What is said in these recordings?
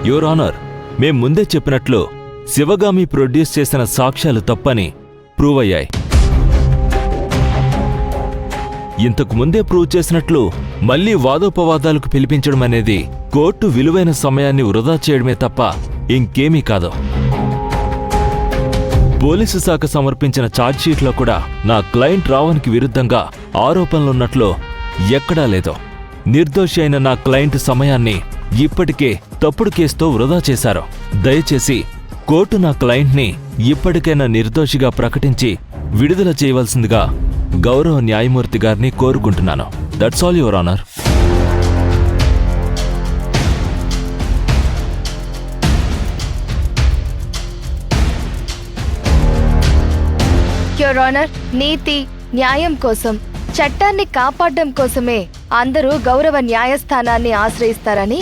Your honour, మేం ముందే చెప్పినట్లు శివగామి ప్రొడ్యూస్ చేసిన సాక్ష్యాలు తప్పని ప్రూవ్ అయ్యాయి. ఇంతకు ముందే ప్రూవ్ చేసినట్లు మళ్లీ వాదోపవాదాలకు పిలిపించడం అనేది కోర్టు విలువైన సమయాన్ని వృధా చేయడమే తప్ప ఇంకేమీ కాదు. పోలీసు శాఖ సమర్పించిన ఛార్జ్షీట్లో కూడా నా క్లయింట్ రావణ్కి విరుద్ధంగా ఆరోపణలున్నట్లు ఎక్కడా లేదు. నిర్దోషి అయిన నా క్లయింట్ సమయాన్ని ఇప్పటికే తప్పుడు కేసుతో వృధా చేశారు. దయచేసి కోర్టు నా క్లయింట్ని ఇప్పటికైనా నిర్దోషిగా ప్రకటించి విడుదల చేయవలసిందిగా గౌరవ న్యాయమూర్తి గారిని కోరుకుంటున్నాను. That's all your honour. Your honour, నీతి న్యాయం కోసం, చట్టాన్ని కాపాడడం కోసమే అందరూ గౌరవ న్యాయస్థానాన్ని ఆశ్రయిస్తారని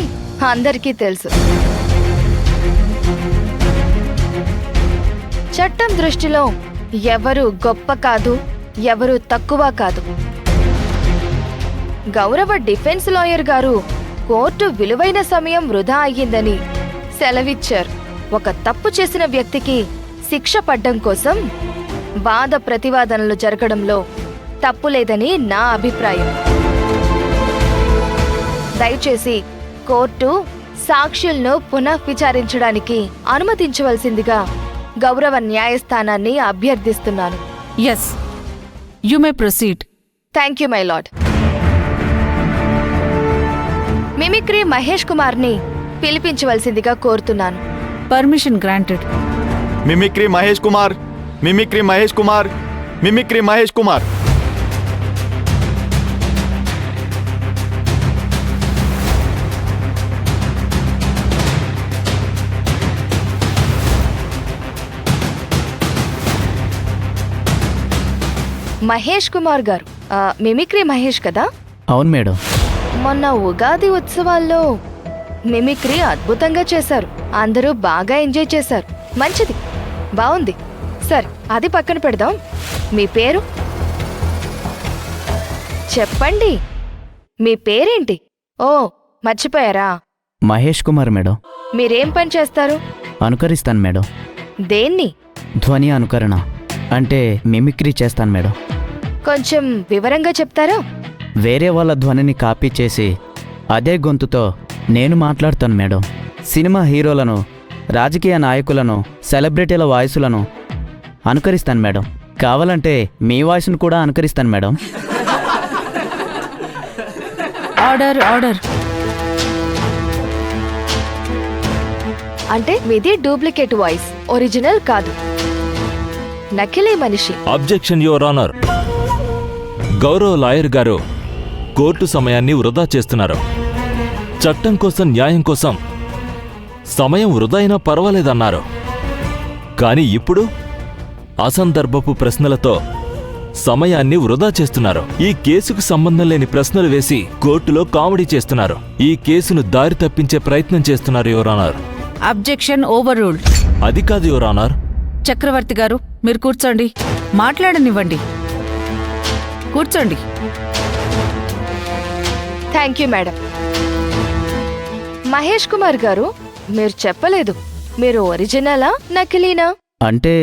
అందరికీ తెలుసు. చట్టం దృష్టిలో ఎవరు గొప్ప కాదు, ఎవరు తక్కువ కాదు. గౌరవ డిఫెన్స్ లాయర్ గారు కోర్టు విలువైన సమయం వృధా అయ్యిందని సెలవిచ్చారు. ఒక తప్పు చేసిన వ్యక్తికి శిక్ష పడ్డం కోసం వాద ప్రతివాదనలు జరగడంలో తప్పులేదని నా అభిప్రాయం. దయచేసి కోర్టు సాక్షులను పునః విచారించడానికి అనుమతించవలసిందిగా గౌరవ న్యాయస్థానాన్ని అభ్యర్థిస్తున్నాను. Yes, you may proceed. Thank you my lord. Mimicry Mahesh కుమార్ని పిలిపించవలసిందిగా కోరుతున్నాను. Permission granted. Mimicry Mahesh Kumar, mimicry Mahesh Kumar, mimicry Mahesh Kumar. Mahesh Kumar గారు, మిమిక్రీ మహేష్ కదా? అవును మేడం. మొన్న ఉగాది ఉత్సవాల్లో మిమిక్రీ అద్భుతంగా చేశారు. అందరూ బాగా ఎంజాయ్ చేశారు. మంచిది, బాగుంది. సరే, అది పక్కన పెడదాం. మీ పేరు చెప్పండి. మీ పేరేంటి? ఓ, మర్చిపోయారా? మహేష్ కుమార్ మేడం. మీరేం పని చేస్తారు? అనుకరిస్తాను మేడం. దేన్ని? ధ్వని అనుకరణ అంటే మిమిక్రీ చేస్తాను మేడం. కొంచెం వివరంగా చెప్తారా? వేరే వాళ్ళ ధ్వనిని కాపీ చేసి అదే గొంతుతో నేను మాట్లాడతాను మేడం. సినిమా హీరోలను, రాజకీయ నాయకులను, సెలబ్రిటీల వాయిసులను అనుకరిస్తాను మేడం. కావాలంటే మీ వాయిస్ను కూడా అనుకరిస్తాను మేడం. Order, order. అంటే మీది డూప్లికేట్ వాయిస్, ఒరిజినల్ కాదు, నకిలీ మనిషి. Objection your honour. గౌరవ లాయర్ గారు కోర్టు సమయాన్ని వృధా చేస్తున్నారు. చట్టం కోసం, న్యాయం కోసం సమయం వృధా అయినా పర్వాలేదన్నారు. కాని ఇప్పుడు అసందర్భపు ప్రశ్నలతో సమయాన్ని వృధా చేస్తున్నారు. ఈ కేసుకు సంబంధం లేని ప్రశ్నలు వేసి కోర్టులో కామెడీ చేస్తున్నారు. ఈ కేసును దారి తప్పించే ప్రయత్నం చేస్తున్నారు your honour. Objection over ruled. అది కాదు యువర్ ఆనర్. చక్రవర్తి గారు, మీరు కూర్చోండి. మాట్లాడనివ్వండి. కూర్చోండి. Thank you madam. Mahesh Kumar గారు, మీరు చెప్పలేదు, మీరు ఒరిజినలా నకిలీనా? అంటే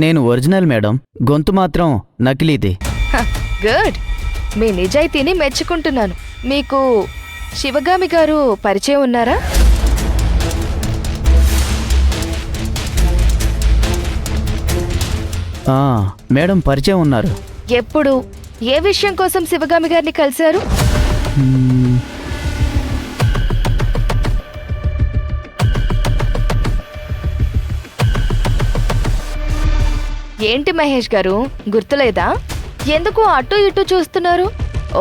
నేను ఒరిజినల్ మేడం, గొంతు మాత్రం నకిలీది. గుడ్, మీ నిజాయితీని మెచ్చుకుంటున్నాను. మీకు శివగామి గారు పరిచయం ఉన్నారా? మేడం పరిచయం ఉన్నారు. ఎప్పుడు, ఏ విషయం కోసం శివగామి గారిని కలిశారు? ఏంటి మహేష్ గారు, గుర్తులేదా? ఎందుకు అటు ఇటు చూస్తున్నారు?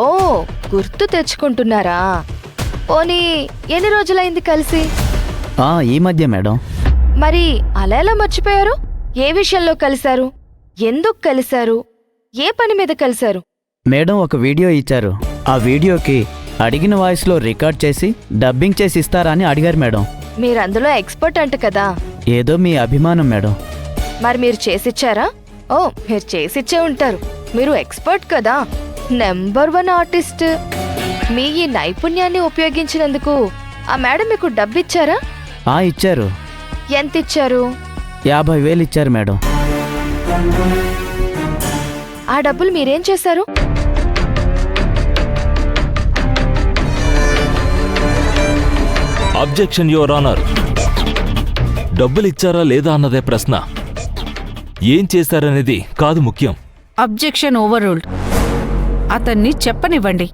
ఓ, గుర్తు తెచ్చుకుంటున్నారా? పోనీ ఎన్ని రోజులైంది కలిసి? ఈ మధ్య మేడం. మరి అలా ఎలా మర్చిపోయారు? ఏ విషయంలో కలిశారు? ఎందుకు కలిశారు? ఏ పని మీద కలిశారు? మేడం ఒక వీడియో ఇచ్చారు. ఆ వీడియోకి అడిగిన వాయిస్లో రికార్డ్ చేసి డబ్బింగ్ చేసి ఇస్తారా అని అడిగారు మేడం. మీరు అందులో ఎక్స్పర్ట్ అంట కదా? ఏదో మీ అభిమానం మేడం. మరి మీరు చేసిచ్చారా? ఓ, మీరు చేసిచ్చే ఉంటారు. మీరు ఎక్స్పర్ట్ కదా, నెంబర్ 1 ఆర్టిస్ట్. మీ ఈ నైపుణ్యాన్ని ఉపయోగించినందుకు ఆ మేడం మీకు డబ్బిచ్చారా? ఇచ్చారు. ఎంత ఇచ్చారు? 50,000 ఇచ్చారు మేడం. ఆ డబ్బులు మీరేం చేశారు? Objection your honour. డబ్బులిచ్చారా లేదా అన్నదే ప్రశ్న. ఏం చేశారనేది కాదు ముఖ్యం. Objection over ruled. అతన్ని చెప్పనివ్వండి.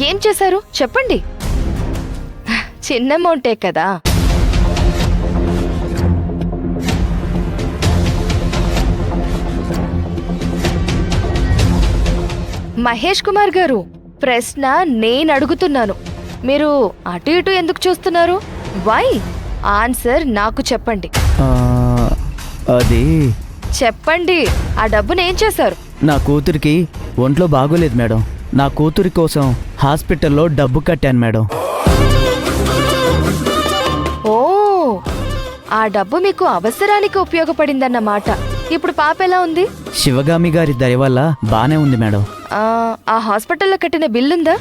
ఏం చేశారు చెప్పండి. చిన్న అమౌంటే కదా. మహేష్ కుమార్ గారు, ప్రశ్న నేను అడుగుతున్నాను, మీరు అటు ఇటు ఎందుకు చూస్తున్నారు? వై? ఆన్సర్ నాకు చెప్పండి. అది చెప్పండి, ఆ డబ్బును ఏం చేశారు? నా కూతురికి ఒంట్లో బాగోలేదు మేడం. నా కూతురి కోసం హాస్పిటల్లో డబ్బు కట్టాను మేడం. ఓ, ఆ డబ్బు మీకు అవసరానికి ఉపయోగపడిందన్నమాట. ఇప్పుడు పాప ఎలా ఉంది? శివగామి గారి దయ వల్ల బానే ఉంది మేడం. ఆ హాస్పిటల్లో కట్టిన బిల్లుందా?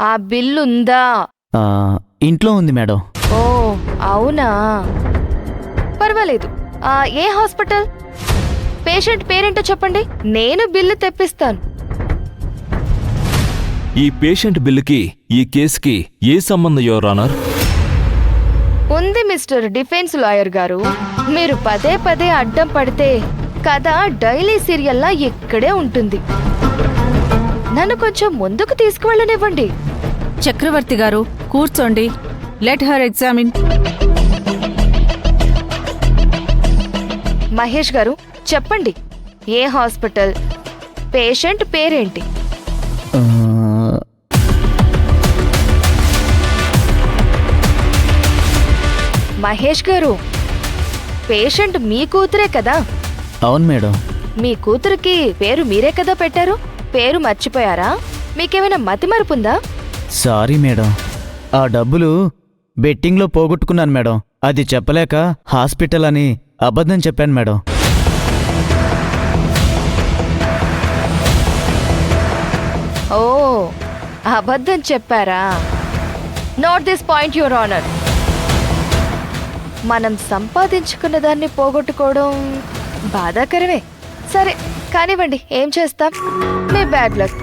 ఆ బిల్లుందా? ఇంట్లో ఉంది మేడం. ఓ అవునా, పర్వాలేదు. ఏ హాస్పిటల్? పేషెంట్ పేరేంటో చెప్పండి, నేను బిల్లు తెప్పిస్తాను. ఈ పేషెంట్ బిల్లుకి ఈ కేసుకి ఏ సంబంధం యువర్ ఆనర్? ఉంది మిస్టర్ డిఫెన్స్ లాయర్ గారు. మీరు పదే పదే అడ్డం పడితే కథ డైలీ సీరియల్లా ఇక్కడే ఉంటుంది. నన్ను కొంచెం ముందుకు తీసుకువెళ్ళనివ్వండి. చక్రవర్తి గారు కూర్చోండి. Let her examine. మహేష్ గారు చెప్పండి, ఏ హాస్పిటల్, పేషెంట్ పేరేంటి? ఆ, మహేష్ గారు, పేషెంట్ మీ కూతురే కదా? అవును మేడం. మీ కూతురికి పేరు మీరే కదా పెట్టారు. పేరు మర్చిపోయారా? మీకేమైనా మతిమరుపుందా? Sorry madam. ఆ డబ్బులు బెట్టింగ్లో పోగొట్టుకున్నాను మేడం. అది చెప్పలేక హాస్పిటల్ అని అబద్ధం చెప్పాను మేడం. ఓ, అబద్ధం చెప్పారా? Note this point your honour. మనం సంపాదించుకున్న దాన్ని పోగొట్టుకోవడం బాధాకరమే. సరే కానివ్వండి, ఏం చేస్తాం, మీ బ్యాడ్ లక్.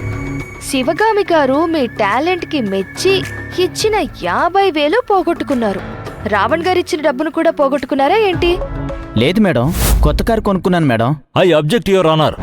శివగామి గారు మీ టాలెంట్కి మెచ్చి ఇచ్చిన 50,000 పోగొట్టుకున్నారు. రావణ్ గారు ఇచ్చిన డబ్బును కూడా పోగొట్టుకున్నారా ఏంటి? లేదు మేడం, కొత్త కారు కొనుక్కున్నాను madam. I object your honour.